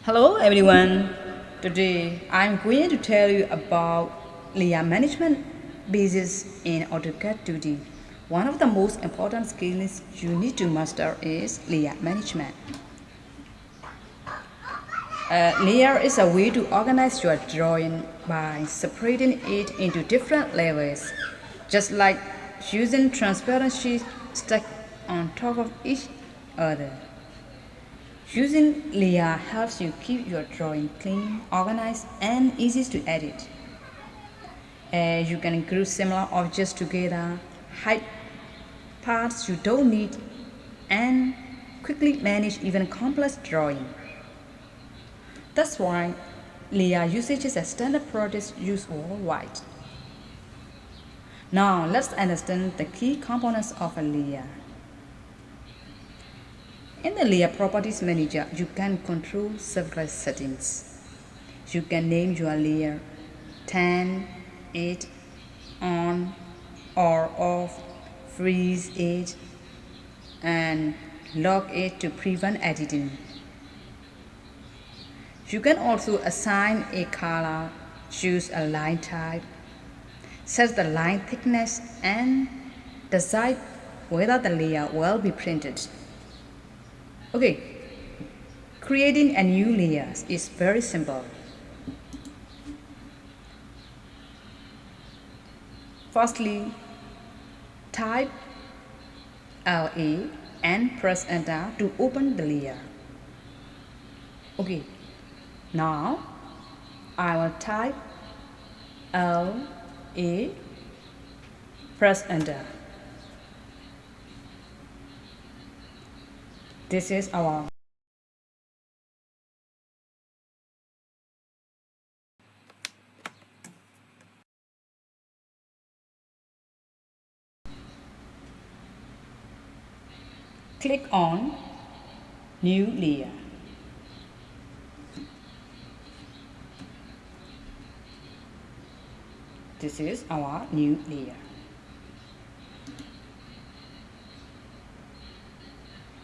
Hello everyone. Today I'm going to tell you about layer management basis in AutoCAD 2D. One of the most important skills you need to master is layer management. A layer is a way to organize your drawing by separating it into different levels, just like using transparent sheets stacked on top of each other. Using layer helps you keep your drawing clean, organized, and easy to edit. You can group similar objects together, hide parts you don't need, and quickly manage even complex drawing. That's why layer usage is a standard practice used worldwide. Now let's understand the key components of a layer. In the Layer Properties Manager, you can control several settings. You can name your layer, turn it on or off, freeze it, and lock it to prevent editing. You can also assign a color, choose a line type, set the line thickness, and decide whether the layer will be printed. Okay, creating a new layer is very simple. Firstly, type LA and press enter to open the layer. Okay, now I will type LA, press enter. This is our click on new layer. This is our new layer.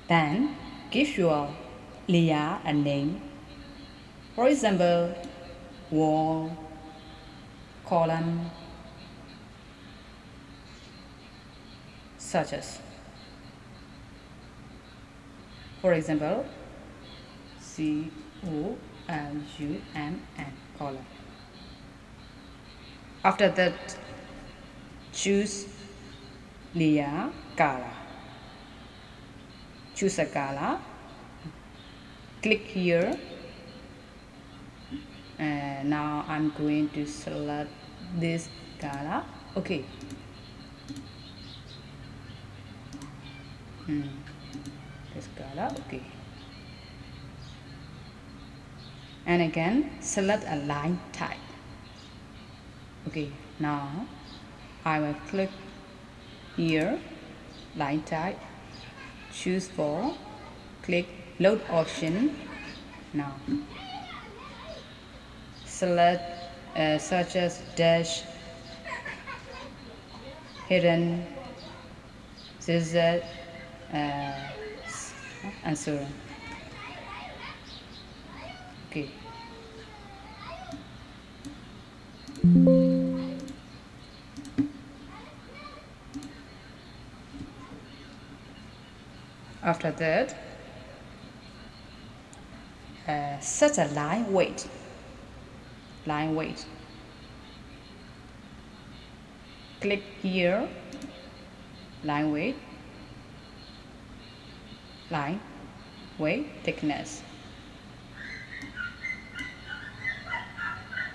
Then give your layer a name. For example, wall, column, such as. For example, COLUMN, column. After that, choose layer color. Choose a color. Click here. And now I'm going to select this color. Okay. This color. Okay. And again, select a line type. Okay, now I will click here, line type, choose for, click load option. Now select such as dash, hidden, zigzag, and so on. Okay. After that, set a line weight. Line weight. Click here, line weight, line weight thickness.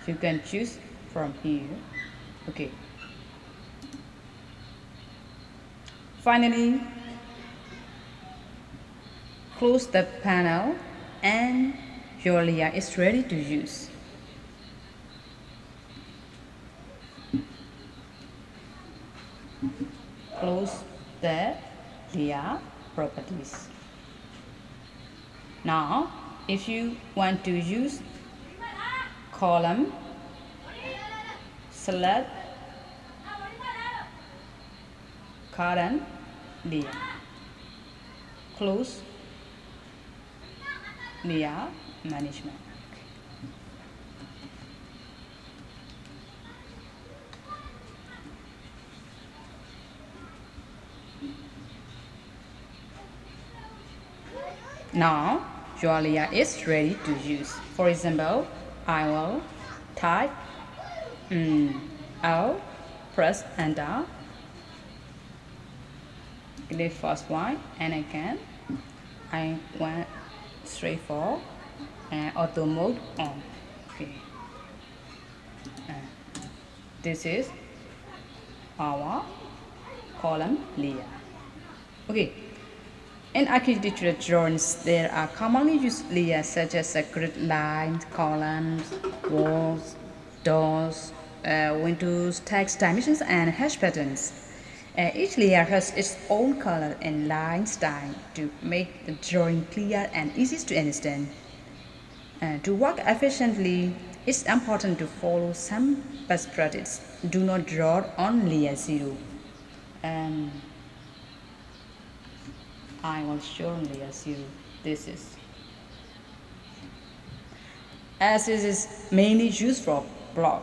You can choose from here. Okay. Finally, close the panel and your layer is ready to use. Close the layer properties. Now, if you want to use column, select current layer. Close layer management. Now your layer is ready to use. For example, I will type L, press enter, click first one, and again I went straight for auto mode on. Okay, this is our column layer. Okay, in architecture drawings, there are commonly used layers such as grid lines, columns, walls, doors, windows, text dimensions, and hash patterns. Each layer has its own color and line style to make the drawing clear and easy to understand. To work efficiently, it's important to follow some best practice. Do not draw on layer 0. I will show layer 0. This is. As it is mainly used for block.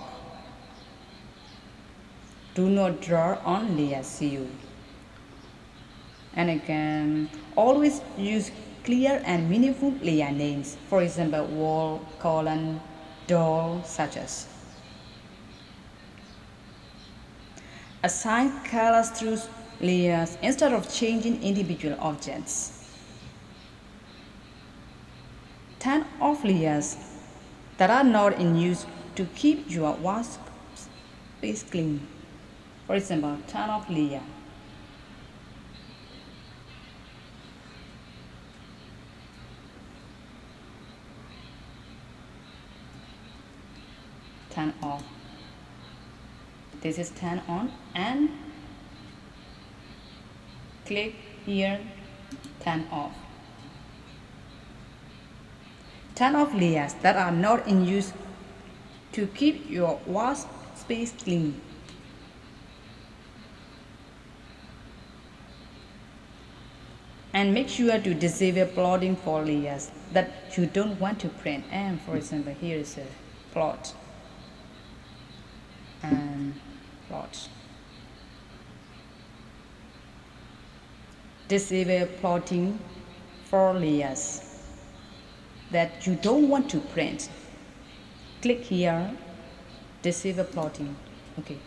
Do not draw on layer 0. And again, always use clear and meaningful layer names. For example, wall, column, door, such as. Assign colors through layers instead of changing individual objects. Turn off layers that are not in use to keep your workspace clean. For example, turn off layer. Turn off. This is turn on, and click here, turn off. Turn off layers that are not in use to keep your workspace clean. And make sure to disable plotting for layers that you don't want to print. And for example, here is a plot. And plot. Disable plotting for layers that you don't want to print. Click here, disable plotting. Okay.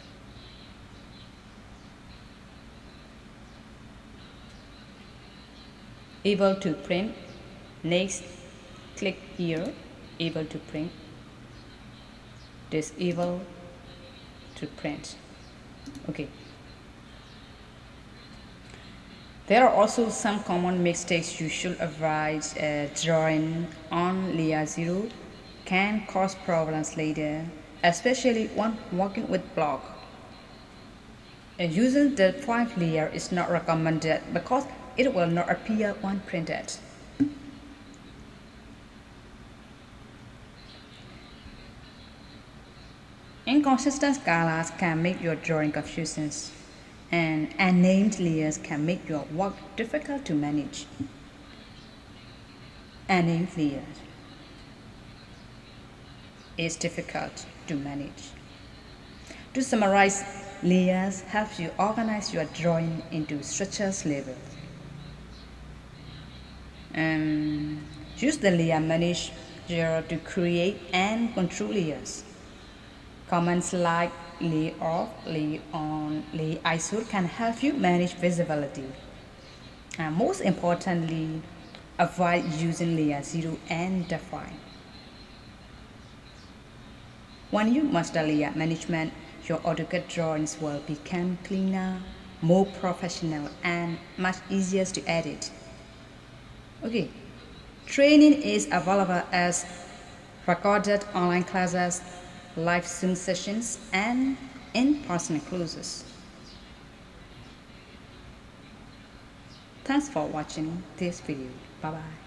Able to print. Next, click here, able to print. Disable to print. Okay. There are also some common mistakes you should avoid. Drawing on layer 0 can cause problems later, especially when working with block. Using the 5 layer is not recommended because it will not appear when printed. Inconsistent colors can make your drawing confusing, and unnamed layers can make your work difficult to manage. Unnamed layers is difficult to manage. To summarize, layers help you organize your drawing into structures levels. Use the layer manager to create and control layers. Commands like lay off, lay on, lay isolate can help you manage visibility. And most importantly, avoid using layer 0 and define. When you master layer management, your AutoCAD drawings will become cleaner, more professional, and much easier to edit. Okay, training is available as recorded online classes, live Zoom sessions, and in-person courses. Thanks for watching this video. Bye-bye.